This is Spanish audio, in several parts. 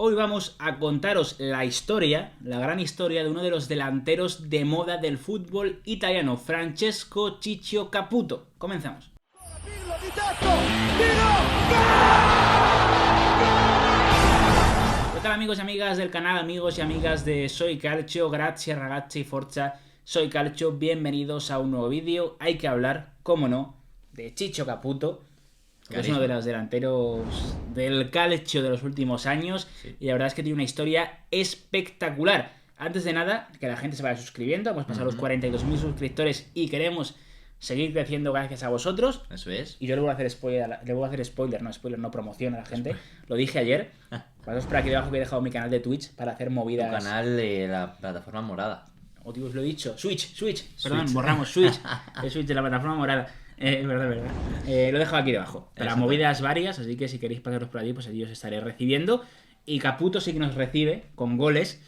Hoy vamos a contaros la historia, la gran historia de uno de los delanteros de moda del fútbol italiano, Francesco Ciccio Caputo. Comenzamos. ¿Qué tal, amigos y amigas del canal, amigos y amigas de Soy Calcio? Grazie ragazzi, forza, Soy Calcio, bienvenidos a un nuevo vídeo. Hay que hablar, cómo no, de Ciccio Caputo, que es uno de los delanteros del calcio de los últimos años, sí. Y la verdad es que tiene una historia espectacular. Antes de nada, que la gente se vaya suscribiendo, hemos pasado los 42.000 suscriptores y queremos seguir creciendo gracias a vosotros. Eso es. Y yo le voy a hacer spoiler, no promoción a la gente. Lo dije ayer. Pasaos por aquí debajo que he dejado mi canal de Twitch para hacer movidas. Tu canal de la plataforma morada. Oh, tío, os lo he dicho. Switch. Perdón, borramos Switch. El Switch de la plataforma morada. Verdad. Lo he dejado aquí debajo. Para movidas varias, así que si queréis pasaros por allí, pues allí os estaré recibiendo. Y Caputo sí que nos recibe con goles.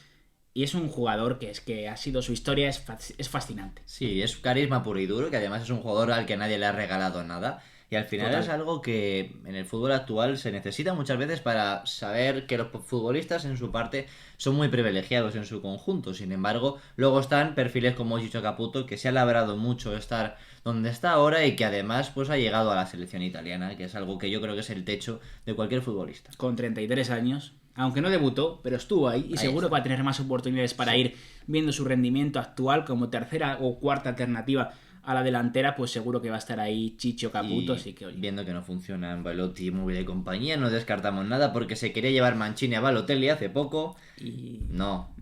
Y es un jugador que ha sido su historia, es fascinante. Sí, es carisma puro y duro, que además es un jugador al que nadie le ha regalado nada. Y al final es algo que en el fútbol actual se necesita muchas veces para saber que los futbolistas en su parte son muy privilegiados en su conjunto. Sin embargo, luego están perfiles como Ciccio Caputo, que se ha labrado mucho estar donde está ahora y que además pues ha llegado a la selección italiana, que es algo que yo creo que es el techo de cualquier futbolista. Con 33 años, aunque no debutó, pero estuvo ahí y seguro que va a tener más oportunidades para ir viendo su rendimiento actual como tercera o cuarta alternativa a la delantera, pues seguro que va a estar ahí Ciccio Caputo, así que oye. Viendo que no funcionan Belotti, Móvil y compañía, no descartamos nada porque se quería llevar Mancini a Balotelli hace poco y no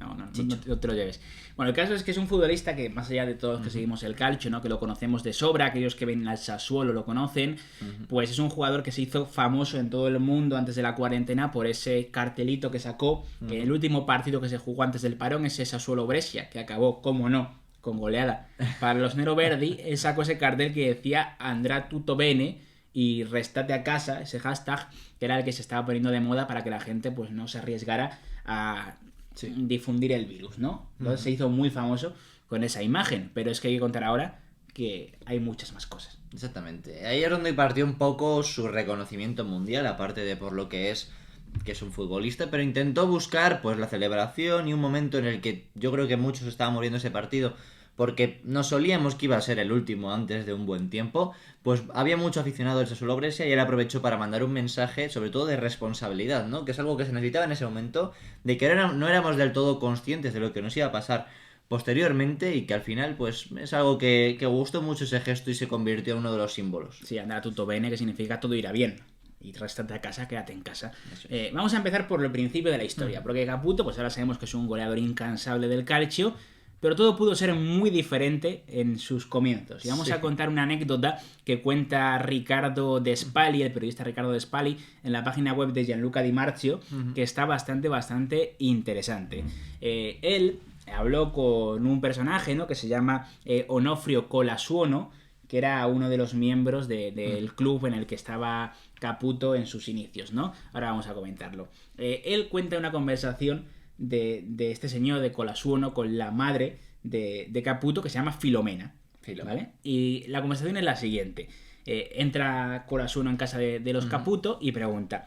te lo lleves. Bueno, el caso es que es un futbolista que, más allá de todos que seguimos el calcio, ¿no?, que lo conocemos de sobra, aquellos que ven al Sassuolo lo conocen, pues es un jugador que se hizo famoso en todo el mundo antes de la cuarentena por ese cartelito que sacó en el último partido que se jugó antes del parón, ese Sassuolo-Brescia, que acabó, cómo no, con goleada para los neroverdi. Él sacó ese cartel que decía Andrà tutto bene y restate a casa, ese hashtag que era el que se estaba poniendo de moda para que la gente pues no se arriesgara a difundir el virus, ¿no? Entonces se hizo muy famoso con esa imagen, pero es que hay que contar ahora que hay muchas más cosas. Exactamente, ahí es donde partió un poco su reconocimiento mundial, aparte de por lo que es un futbolista, pero intentó buscar pues la celebración y un momento en el que yo creo que muchos estaban muriendo ese partido porque nos solíamos que iba a ser el último antes de un buen tiempo, pues había mucho aficionado del Sassuolo Brescia y él aprovechó para mandar un mensaje sobre todo de responsabilidad, ¿no? Que es algo que se necesitaba en ese momento, de que no éramos del todo conscientes de lo que nos iba a pasar posteriormente y que al final pues es algo que gustó mucho ese gesto y se convirtió en uno de los símbolos. Sí, Andrà tutto bene, que significa todo irá bien. Y restate a casa, quédate en casa. Vamos a empezar por el principio de la historia, porque Caputo, pues ahora sabemos que es un goleador incansable del calcio, pero todo pudo ser muy diferente en sus comienzos. Y vamos a contar una anécdota que cuenta Riccardo De Spali, el periodista Riccardo De Spali, en la página web de Gianluca Di Marzio, que está bastante interesante. Él habló con un personaje, ¿no?, que se llama Onofrio Colasuono, que era uno de los miembros del club en el que estaba Caputo en sus inicios, ¿no? Ahora vamos a comentarlo. Él cuenta una conversación de este señor de Colasuono con la madre de Caputo, que se llama Filomena, ¿vale? Y la conversación es la siguiente. Entra Colasuono en casa de los Caputo y pregunta: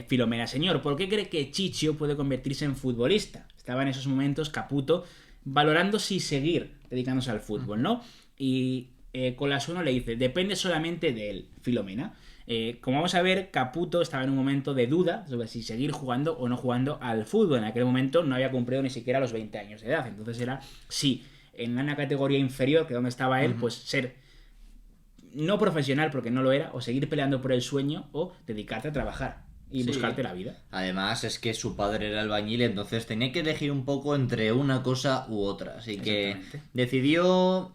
Filomena, señor, ¿por qué cree que Ciccio puede convertirse en futbolista? Estaba en esos momentos Caputo valorando si seguir dedicándose al fútbol, ¿no? Y Colasuono le dice: depende solamente de él, Filomena. Como vamos a ver, Caputo estaba en un momento de duda sobre si seguir jugando o no jugando al fútbol. En aquel momento no había cumplido ni siquiera los 20 años de edad. Entonces era, sí, en una categoría inferior que donde estaba él, pues ser no profesional porque no lo era, o seguir peleando por el sueño, o dedicarte a trabajar y buscarte la vida. Además es que su padre era albañil, entonces tenía que elegir un poco entre una cosa u otra. Así que decidió...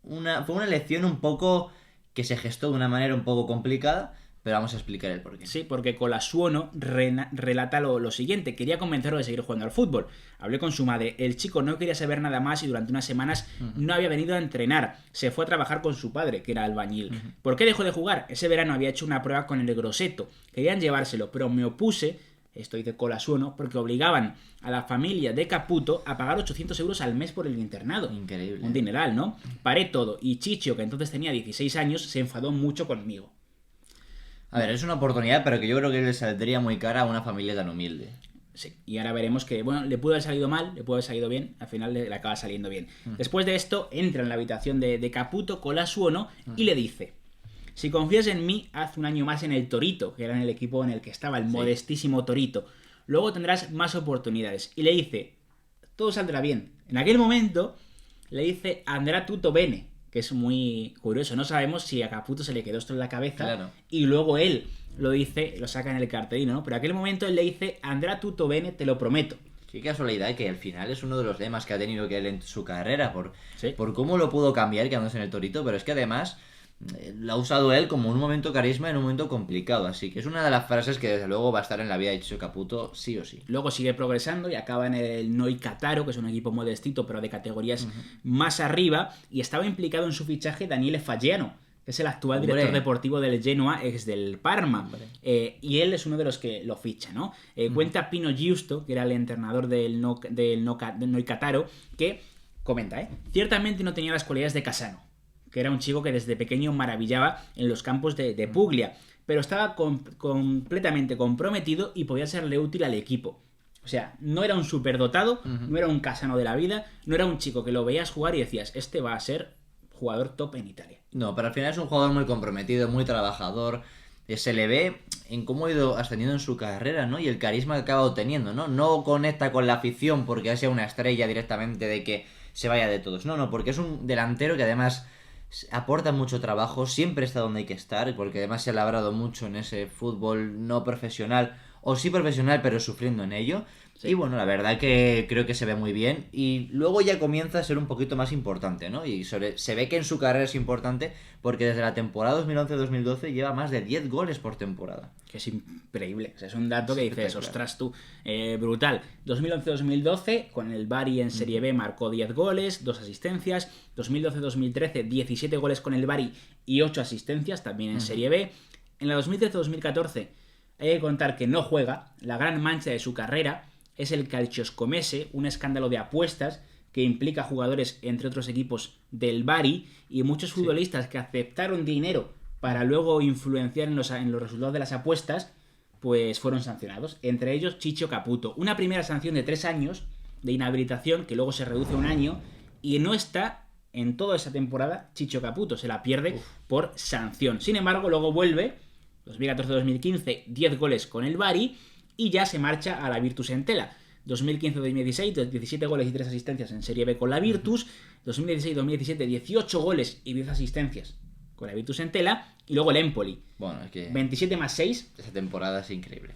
Fue una elección un poco que se gestó de una manera un poco complicada, pero vamos a explicar el porqué. Sí, porque Colasuono relata lo siguiente: quería convencerlo de seguir jugando al fútbol. Hablé con su madre, el chico no quería saber nada más y durante unas semanas no había venido a entrenar. Se fue a trabajar con su padre, que era albañil. ¿Por qué dejó de jugar? Ese verano había hecho una prueba con el Grosseto. Querían llevárselo, pero me opuse. Esto dice Colasuono, porque obligaban a la familia de Caputo a pagar 800 euros al mes por el internado. Increíble. Un dineral, ¿no? Paré todo y Ciccio, que entonces tenía 16 años, se enfadó mucho conmigo. A ver, es una oportunidad, pero que yo creo que le saldría muy cara a una familia tan humilde. Sí, y ahora veremos que, bueno, le pudo haber salido mal, le pudo haber salido bien, al final le acaba saliendo bien. Después de esto, entra en la habitación de Caputo con la Suono y le dice: si confías en mí, haz un año más en el Torito, que era en el equipo en el que estaba el modestísimo Torito. Luego tendrás más oportunidades. Y le dice: todo saldrá bien. En aquel momento le dice: andrà tutto bene, que es muy curioso. No sabemos si a Caputo se le quedó esto en la cabeza y luego él lo dice, lo saca en el cartelino, ¿no? Pero en aquel momento él le dice: andrà tutto bene, te lo prometo. Qué casualidad que al final es uno de los lemas que ha tenido que él en su carrera por cómo lo pudo cambiar quedándose en el Torito, pero es que además lo ha usado él como un momento carisma en un momento complicado, así que es una de las frases que desde luego va a estar en la vida de Chicho Caputo sí o sí. Luego sigue progresando y acaba en el Noi Cataro, que es un equipo modestito pero de categorías más arriba, y estaba implicado en su fichaje Daniele Faggiano, que es el actual director deportivo del Genoa, ex del Parma, y él es uno de los que lo ficha, ¿no? Cuenta Pino Giusto, que era el entrenador del Noi Cataro, que comenta, ciertamente no tenía las cualidades de Casano, que era un chico que desde pequeño maravillaba en los campos de Puglia, pero estaba completamente comprometido y podía serle útil al equipo. O sea, no era un superdotado, no era un Casano de la vida, no era un chico que lo veías jugar y decías: este va a ser jugador top en Italia. No, pero al final es un jugador muy comprometido, muy trabajador. Se le ve en cómo ha ido ascendiendo en su carrera, ¿no? Y el carisma que acaba obteniendo, ¿no? No conecta con la afición porque sea una estrella directamente de que se vaya de todos. No, porque es un delantero que además aporta mucho trabajo, siempre está donde hay que estar, porque además se ha labrado mucho en ese fútbol no profesional, o sí profesional, pero sufriendo en ello. Sí. Y bueno, la verdad que creo que se ve muy bien. Y luego ya comienza a ser un poquito más importante, ¿no? Y se ve que en su carrera es importante porque desde la temporada 2011-2012 lleva más de 10 goles por temporada. Que es increíble. O sea, es un dato que dices: ostras tú, brutal. 2011-2012, con el Bari en Serie B marcó 10 goles, 2 asistencias. 2012-2013, 17 goles con el Bari y 8 asistencias, también en Serie B. En la 2013-2014 hay que contar que no juega. La gran mancha de su carrera es el Calcioscomese, un escándalo de apuestas que implica jugadores, entre otros equipos, del Bari, y muchos futbolistas que aceptaron dinero para luego influenciar en los resultados de las apuestas, pues fueron sancionados. Entre ellos Chicho Caputo. Una primera sanción de 3 años de inhabilitación, que luego se reduce a 1 año, y no está en toda esa temporada Chicho Caputo, se la pierde por sanción. Sin embargo, luego vuelve, 2014-2015, 10 goles con el Bari, y ya se marcha a la Virtus Entella. 2015-2016, 17 goles y 3 asistencias en Serie B con la Virtus. 2016-2017, 18 goles y 10 asistencias con la Virtus Entella. Y luego el Empoli. Bueno, es que 27 más 6. Esa temporada es increíble.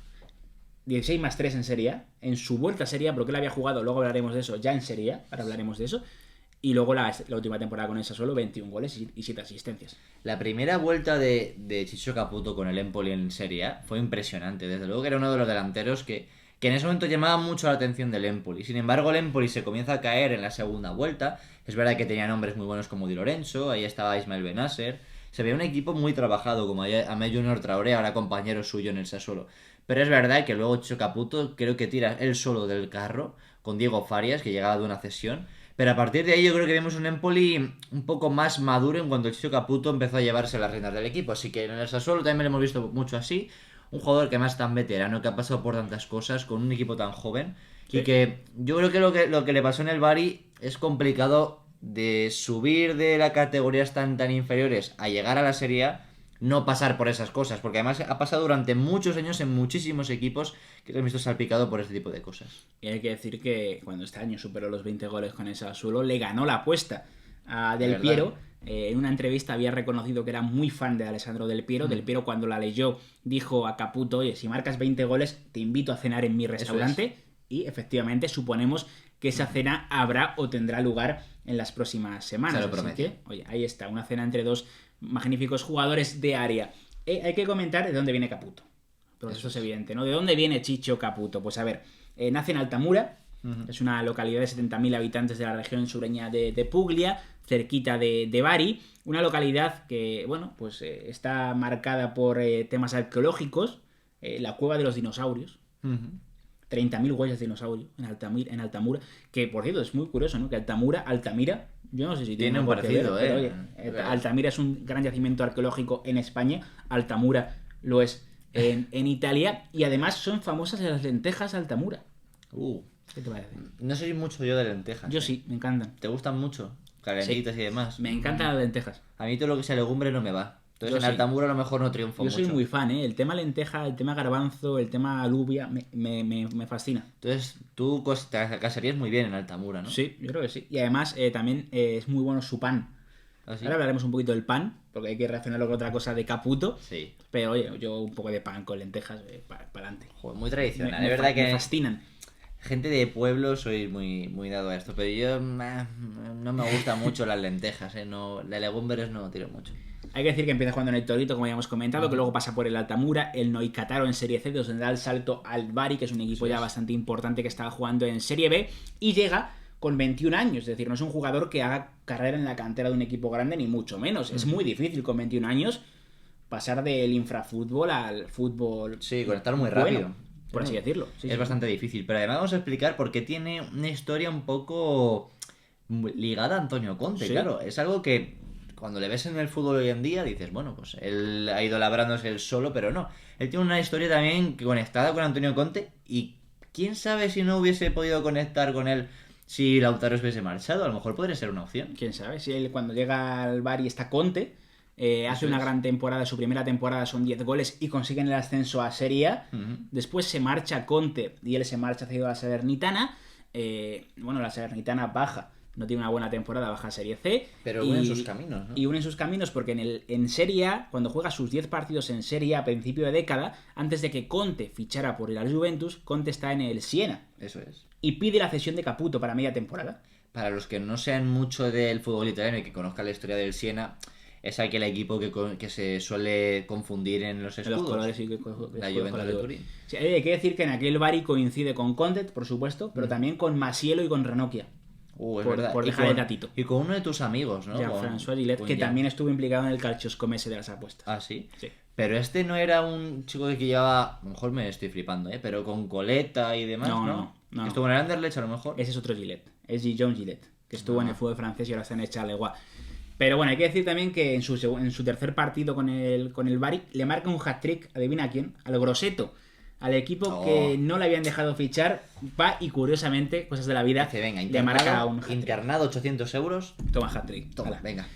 16 más 3 en Serie A. En su vuelta a Serie A, porque él había jugado, luego hablaremos de eso, ya en Serie A. Ahora hablaremos de eso. Y luego la última temporada con esa solo 21 goles y 7 asistencias. La primera vuelta de Chicho Caputo con el Empoli en Serie A fue impresionante. Desde luego que era uno de los delanteros que en ese momento llamaba mucho la atención del Empoli. Sin embargo, el Empoli se comienza a caer en la segunda vuelta. Es verdad que tenía nombres muy buenos como Di Lorenzo, ahí estaba Ismael Benasser. Se veía un equipo muy trabajado, como Amé Junior Traoré, ahora compañero suyo en el Sassuolo. Pero es verdad que luego Chicho Caputo creo que tira él solo del carro con Diego Farias, que llegaba de una cesión. Pero a partir de ahí yo creo que vimos un Empoli un poco más maduro en cuanto el Chicho Caputo empezó a llevarse las riendas del equipo. Así que en el Sassuolo también lo hemos visto mucho así. Un jugador que más tan veterano, que ha pasado por tantas cosas, con un equipo tan joven. Sí. Y que yo creo que lo que le pasó en el Bari es complicado de subir de las categorías tan inferiores a llegar a la Serie A, no pasar por esas cosas. Porque además ha pasado durante muchos años en muchísimos equipos que se han visto salpicado por este tipo de cosas. Y hay que decir que cuando este año superó los 20 goles con el Sassuolo, le ganó la apuesta a Del Piero. En una entrevista había reconocido que era muy fan de Alessandro Del Piero. Del Piero, cuando la leyó, dijo a Caputo: oye, si marcas 20 goles, te invito a cenar en mi restaurante. Y efectivamente suponemos que esa cena habrá o tendrá lugar en las próximas semanas. Se lo prometo. Así que, oye, ahí está, una cena entre dos magníficos jugadores de área. Hay que comentar de dónde viene Caputo. Porque eso es evidente, ¿no? ¿De dónde viene Chicho Caputo? Pues a ver, nace en Altamura. Es una localidad de 70.000 habitantes de la región sureña de Puglia, cerquita de Bari, una localidad que, bueno, pues está marcada por temas arqueológicos, la cueva de los dinosaurios, 30.000 huellas de dinosaurio en Altamura, que por cierto es muy curioso, ¿no? Que Altamira, yo no sé si tiene un parecido, pero, oye, Altamira es un gran yacimiento arqueológico en España, Altamura lo es en Italia, y además son famosas las lentejas Altamura. ¿Qué te parece? No soy mucho yo de lentejas. Yo sí, me encantan. ¿Te gustan mucho? Calentitas y demás. Me encantan las lentejas. A mí todo lo que sea legumbre no me va. Entonces Yo en sí. Altamura a lo mejor no triunfo Yo mucho. soy muy fan, ¿eh? El tema lenteja, el tema garbanzo, el tema alubia, me fascina. Entonces tú te casarías muy bien en Altamura, ¿no? Sí, yo creo que sí. Y además también es muy bueno su pan. ¿Ah, sí? Ahora hablaremos un poquito del pan, porque hay que relacionarlo con otra cosa de Caputo. Sí. Pero oye, yo un poco de pan con lentejas, para adelante. Joder, muy tradicional. Es verdad que me fascinan. gente de pueblo soy muy dado a esto, pero yo no me gustan mucho las lentejas, ¿eh? No, de legumbres no tiro mucho. Hay que decir que empieza jugando en el Torito, como ya hemos comentado, que luego pasa por el Altamura, el Noicataro en Serie C, donde da el salto al Bari, que es un equipo ya bastante importante que estaba jugando en Serie B, y llega con 21 años, es decir, no es un jugador que haga carrera en la cantera de un equipo grande, ni mucho menos. Es muy difícil con 21 años pasar del infrafútbol al fútbol. Sí, conectar muy bueno, rápido. por así decirlo. Sí, es sí. bastante difícil, pero además vamos a explicar por qué tiene una historia un poco ligada a Antonio Conte, Sí. claro. Es algo que cuando le ves en el fútbol hoy en día dices, bueno, pues él ha ido labrándose él solo, pero no. Él tiene una historia también conectada con Antonio Conte y quién sabe si no hubiese podido conectar con él si Lautaro se hubiese marchado. A lo mejor podría ser una opción. Quién sabe, si él cuando llega al Bari está Conte, hace una gran temporada, su primera temporada son 10 goles y consiguen el ascenso a Serie A. Después se marcha Conte y él se marcha cedido a la Salernitana. Bueno, la Salernitana baja, no tiene una buena temporada, baja a Serie C. Pero unen sus caminos, ¿no? Y unen sus caminos porque en Serie A, cuando juega sus 10 partidos en Serie A a principio de década, antes de que Conte fichara por el Juventus, Conte está en el Siena Eso es. y pide la cesión de Caputo para media temporada. Para los que no sean mucho del fútbol italiano y que conozcan la historia del Siena, es aquel equipo que se suele confundir en los escudos. Los colores y La Juventus de Turín. Sí, hay que decir que en aquel Bari coincide con Conte, por supuesto, pero también con Masiello y con Ranocchia. Es por verdad. dejar el datito. Y con uno de tus amigos, ¿no? Jean-François Gillet, que también estuvo implicado en el calcioscomese de las apuestas. Ah, ¿sí? Sí. Pero este no era un chico que llevaba, a lo mejor me estoy flipando, pero con coleta y demás, ¿no? Estuvo en el Anderlecht a lo mejor. Ese es otro Gillet, es Guillaume Gillet, que estuvo en el fútbol francés y ahora está en el Charleroi. Pero bueno, hay que decir también que en su tercer partido con el Bari le marca un hat-trick, adivina quién, al Grosseto, al equipo que no le habían dejado fichar, va y curiosamente, cosas de la vida, Dice, venga, le marca un hat-trick. internado 800 euros. Toma hat-trick. Toma, Hala. venga.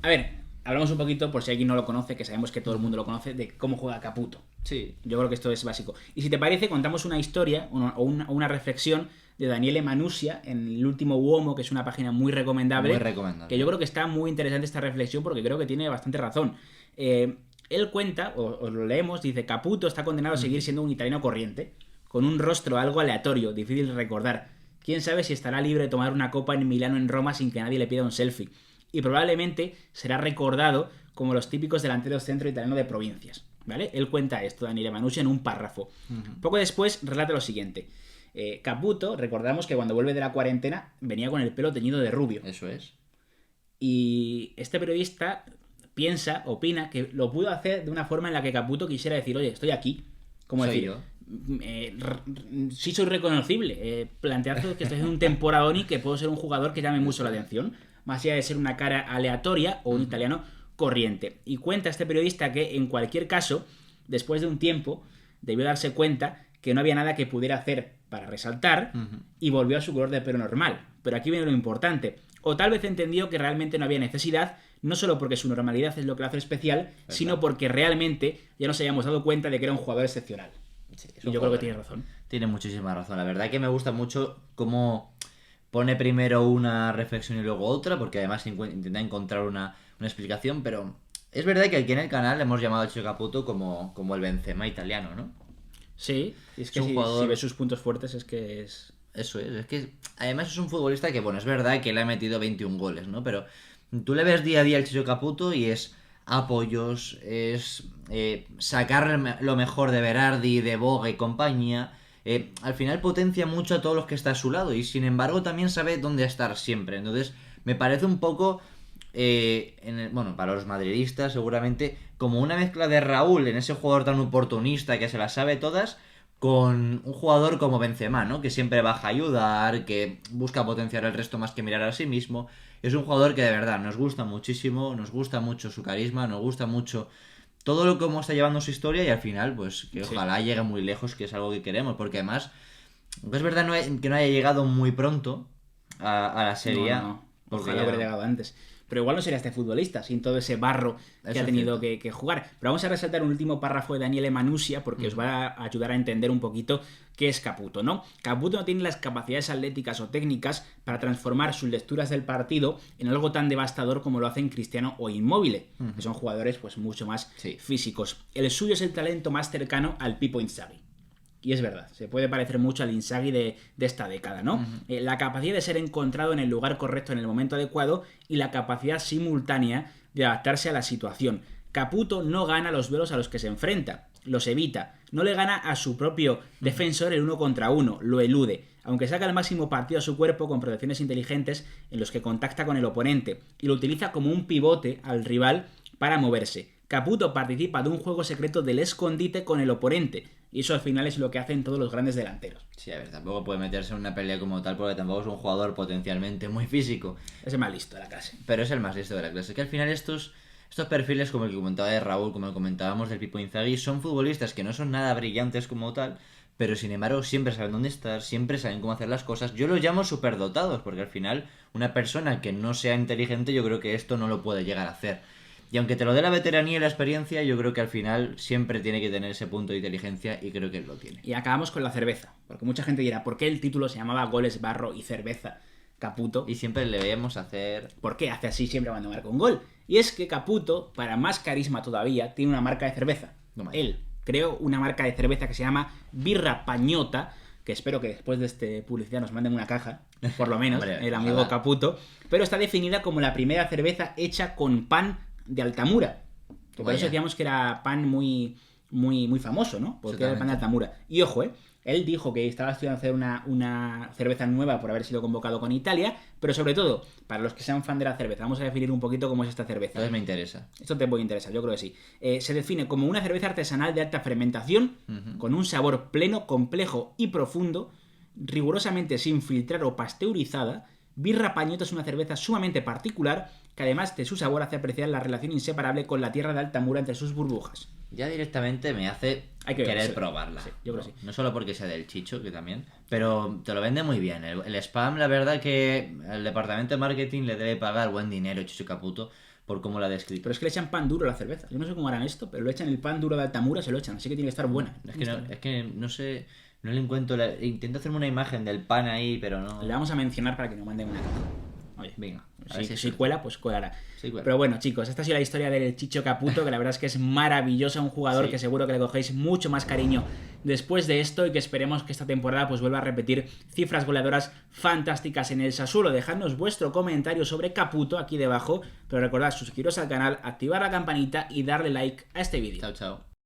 A ver, hablamos un poquito, por si alguien no lo conoce, que sabemos que todo el mundo lo conoce, de cómo juega Caputo. Sí. Yo creo que esto es básico. Y si te parece, contamos una historia o una reflexión de Daniele Manusia en el último Uomo, que es una página muy recomendable. Muy recomendable. Que yo creo que está muy interesante esta reflexión porque creo que tiene bastante razón. Él cuenta, o lo leemos, dice: Caputo está condenado a seguir siendo un italiano corriente, con un rostro algo aleatorio, difícil de recordar. Quién sabe si estará libre de tomar una copa en Milano o en Roma sin que nadie le pida un selfie. Y probablemente será recordado como los típicos delanteros centro italiano de provincias. ¿Vale? Él cuenta esto, Daniele Manusia, en un párrafo. Poco después relata lo siguiente. Caputo, recordamos que cuando vuelve de la cuarentena venía con el pelo teñido de rubio. Eso es. Y este periodista opina que lo pudo hacer de una forma en la que Caputo quisiera decir: oye, estoy aquí. Como Soy decir, yo. Sí soy reconocible. Plantear que estoy haciendo un temporadón y que puedo ser un jugador que llame mucho la atención, más allá de ser una cara aleatoria o un italiano corriente. Y cuenta este periodista que en cualquier caso, después de un tiempo, debió darse cuenta que no había nada que pudiera hacer para resaltar y volvió a su color de pelo normal. Pero aquí viene lo importante. O tal vez entendió que realmente no había necesidad, no solo porque su normalidad es lo que lo hace especial, sino porque realmente ya nos hayamos dado cuenta de que era un jugador excepcional. Sí, y yo creo que tiene razón. Tiene muchísima razón. La verdad que me gusta mucho cómo pone primero una reflexión y luego otra, porque además intenta encontrar una explicación, pero es verdad que aquí en el canal le hemos llamado a Chico Caputo como el Benzema italiano, ¿no? Sí, es que un jugador... si ves sus puntos fuertes es que es... Eso es que además es un futbolista que, bueno, es verdad que le ha metido 21 goles, ¿no? Pero tú le ves día a día al Chicho Caputo y es apoyos, es sacar lo mejor de Berardi, de Boga y compañía. Al final potencia mucho a todos los que está a su lado y sin embargo también sabe dónde estar siempre. Entonces me parece un poco, bueno, para los madridistas seguramente, como una mezcla de Raúl en ese jugador tan oportunista que se las sabe todas, con un jugador como Benzema, ¿no? Que siempre baja a ayudar, que busca potenciar el resto más que mirar a sí mismo. Es un jugador que de verdad nos gusta muchísimo, nos gusta mucho su carisma, nos gusta mucho todo lo que está llevando su historia y al final, pues que ojalá llegue muy lejos, que es algo que queremos, porque además Aunque es verdad que no haya llegado muy pronto a la Serie A. No. Porque Ojalá hubiera llegado antes. Pero igual no sería este futbolista sin todo ese barro que Eso ha es tenido cierto. que jugar. Pero vamos a resaltar un último párrafo de Daniele Manusia porque os va a ayudar a entender un poquito qué es Caputo, ¿no? Caputo no tiene las capacidades atléticas o técnicas para transformar sus lecturas del partido en algo tan devastador como lo hacen Cristiano o Immobile, que son jugadores pues mucho más físicos. El suyo es el talento más cercano al Pipo Inzaghi. Y es verdad, se puede parecer mucho al Inzaghi de esta década, ¿no? La capacidad de ser encontrado en el lugar correcto en el momento adecuado y la capacidad simultánea de adaptarse a la situación. Caputo no gana los duelos a los que se enfrenta, los evita, no le gana a su propio defensor el 1 contra 1, lo elude, aunque saca el máximo partido a su cuerpo con protecciones inteligentes en los que contacta con el oponente y lo utiliza como un pivote al rival para moverse. Caputo participa de un juego secreto del escondite con el oponente, y eso al final es lo que hacen todos los grandes delanteros. Sí, a ver, tampoco puede meterse en una pelea como tal porque tampoco es un jugador potencialmente muy físico. Es el más listo de la clase. Pero es el más listo de la clase. Que al final estos perfiles, como el que comentaba de Raúl, como el que comentábamos del Pipo Inzaghi, son futbolistas que no son nada brillantes como tal, pero sin embargo siempre saben dónde estar, siempre saben cómo hacer las cosas. Yo los llamo superdotados, porque al final una persona que no sea inteligente, yo creo que esto no lo puede llegar a hacer. Y aunque te lo dé la veteranía y la experiencia, yo creo que al final siempre tiene que tener ese punto de inteligencia y creo que él lo tiene. Y acabamos con la cerveza, porque mucha gente dirá, ¿por qué el título se llamaba Goles, Barro y Cerveza? Caputo. Y siempre le veíamos hacer... ¿Por qué hace así siempre cuando marca un gol? Y es que Caputo, para más carisma todavía, tiene una marca de cerveza. No, Él creó una marca de cerveza que se llama Birra Pañota, que espero que después de este publicidad nos manden una caja, por lo menos, Hombre, el amigo ojalá. Caputo, pero está definida como la primera cerveza hecha con pan de Altamura. Que por eso decíamos que era pan muy famoso, ¿no? Porque era el pan de Altamura. Y ojo, él dijo que estaba estudiando hacer una cerveza nueva por haber sido convocado con Italia, pero sobre todo, para los que sean fan de la cerveza, vamos a definir un poquito cómo es esta cerveza. Entonces me interesa. Esto te puede interesar, yo creo que sí. Se define como una cerveza artesanal de alta fermentación, con un sabor pleno, complejo y profundo, rigurosamente sin filtrar o pasteurizada. Birra Pañota es una cerveza sumamente particular que además de su sabor hace apreciar la relación inseparable con la tierra de Altamura entre sus burbujas. Ya directamente me hace querer probarla. Sí, yo creo que sí. No solo porque sea del Chicho, que también, pero te lo vende muy bien. El spam, la verdad que el departamento de marketing le debe pagar buen dinero, Chicho Caputo, por cómo lo ha descrito. Pero es que le echan pan duro a la cerveza. Yo no sé cómo harán esto, pero le echan el pan duro de Altamura, se lo echan, así que tiene que estar buena. Es que no sé, no le encuentro... Intento hacerme una imagen del pan ahí, pero no... Le vamos a mencionar para que nos manden una caja. Oye, venga. Si cuela, pues colará. Sí, cuela. Pero bueno, chicos, esta ha sido la historia del Chicho Caputo, que la verdad es que es maravillosa, un jugador que seguro que le cogéis mucho más cariño después de esto y que esperemos que esta temporada pues vuelva a repetir cifras goleadoras fantásticas en el Sassuolo. Dejadnos vuestro comentario sobre Caputo aquí debajo, pero recordad suscribiros al canal, activar la campanita y darle like a este vídeo. Chao, chao.